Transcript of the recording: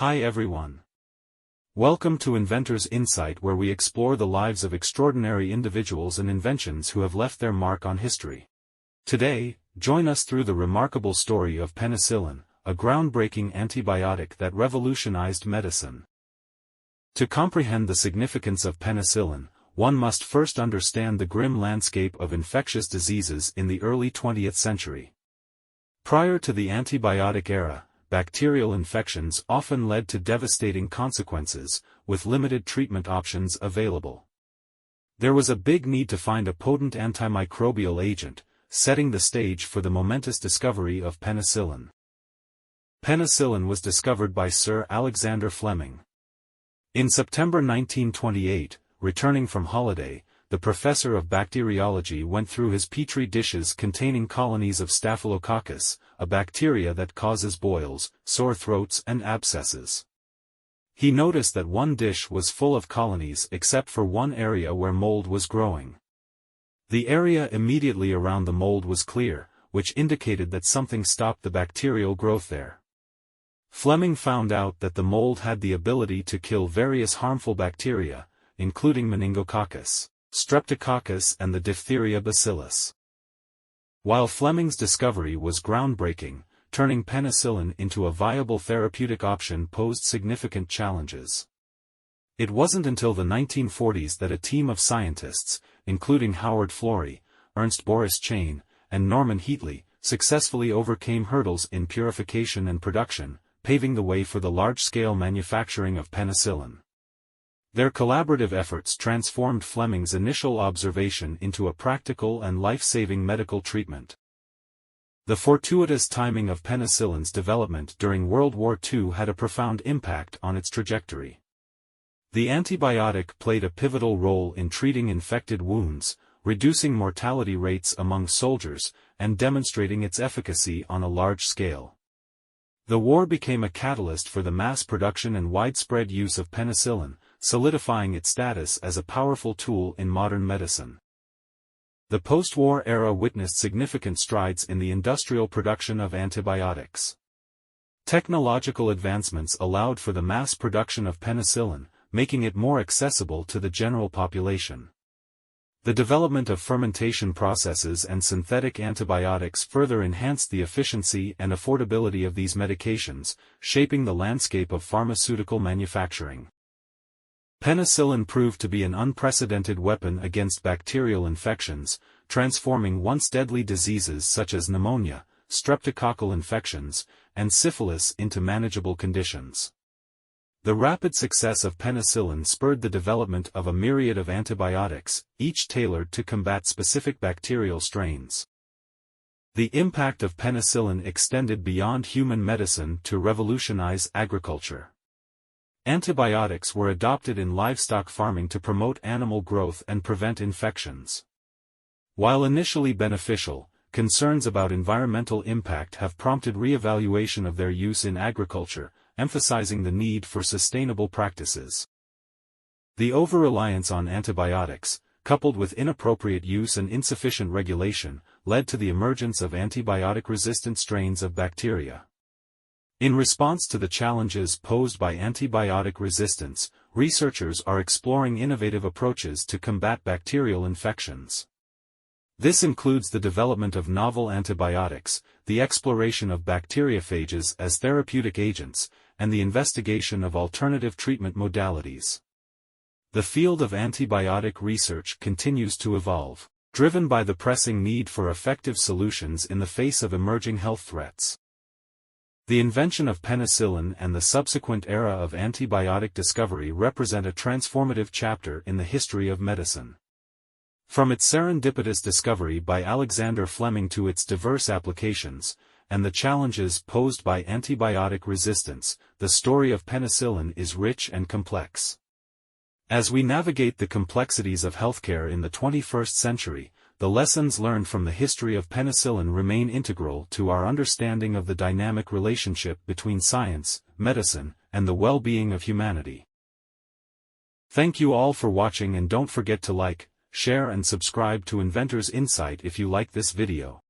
Hi everyone. Welcome to Inventor's Insight, where we explore the lives of extraordinary individuals and inventions who have left their mark on history. Today, join us through the remarkable story of penicillin, a groundbreaking antibiotic that revolutionized medicine. To comprehend the significance of penicillin, one must first understand the grim landscape of infectious diseases in the early 20th century. Prior to the antibiotic era, bacterial infections often led to devastating consequences, with limited treatment options available. There was a big need to find a potent antimicrobial agent, setting the stage for the momentous discovery of penicillin. Penicillin was discovered by Sir Alexander Fleming. In September 1928, returning from holiday, the professor of bacteriology went through his petri dishes containing colonies of Staphylococcus, a bacteria that causes boils, sore throats and abscesses. He noticed that one dish was full of colonies except for one area where mold was growing. The area immediately around the mold was clear, which indicated that something stopped the bacterial growth there. Fleming found out that the mold had the ability to kill various harmful bacteria, including meningococcus, streptococcus and the diphtheria bacillus. While Fleming's discovery was groundbreaking, turning penicillin into a viable therapeutic option posed significant challenges. It wasn't until the 1940s that a team of scientists, including Howard Florey, Ernst Boris Chain, and Norman Heatley, successfully overcame hurdles in purification and production, paving the way for the large-scale manufacturing of penicillin. Their collaborative efforts transformed Fleming's initial observation into a practical and life-saving medical treatment. The fortuitous timing of penicillin's development during World War II had a profound impact on its trajectory. The antibiotic played a pivotal role in treating infected wounds, reducing mortality rates among soldiers, and demonstrating its efficacy on a large scale. The war became a catalyst for the mass production and widespread use of penicillin, solidifying its status as a powerful tool in modern medicine. The post-war era witnessed significant strides in the industrial production of antibiotics. Technological advancements allowed for the mass production of penicillin, making it more accessible to the general population. The development of fermentation processes and synthetic antibiotics further enhanced the efficiency and affordability of these medications, shaping the landscape of pharmaceutical manufacturing. Penicillin proved to be an unprecedented weapon against bacterial infections, transforming once deadly diseases such as pneumonia, streptococcal infections, and syphilis into manageable conditions. The rapid success of penicillin spurred the development of a myriad of antibiotics, each tailored to combat specific bacterial strains. The impact of penicillin extended beyond human medicine to revolutionize agriculture. Antibiotics were adopted in livestock farming to promote animal growth and prevent infections. While initially beneficial, concerns about environmental impact have prompted re-evaluation of their use in agriculture, emphasizing the need for sustainable practices. The over-reliance on antibiotics, coupled with inappropriate use and insufficient regulation, led to the emergence of antibiotic-resistant strains of bacteria. In response to the challenges posed by antibiotic resistance, researchers are exploring innovative approaches to combat bacterial infections. This includes the development of novel antibiotics, the exploration of bacteriophages as therapeutic agents, and the investigation of alternative treatment modalities. The field of antibiotic research continues to evolve, driven by the pressing need for effective solutions in the face of emerging health threats. The invention of penicillin and the subsequent era of antibiotic discovery represent a transformative chapter in the history of medicine. From its serendipitous discovery by Alexander Fleming to its diverse applications, and the challenges posed by antibiotic resistance, the story of penicillin is rich and complex. As we navigate the complexities of healthcare in the 21st century, the lessons learned from the history of penicillin remain integral to our understanding of the dynamic relationship between science, medicine, and the well-being of humanity. Thank you all for watching, and don't forget to like, share and subscribe to Inventor's Insight if you like this video.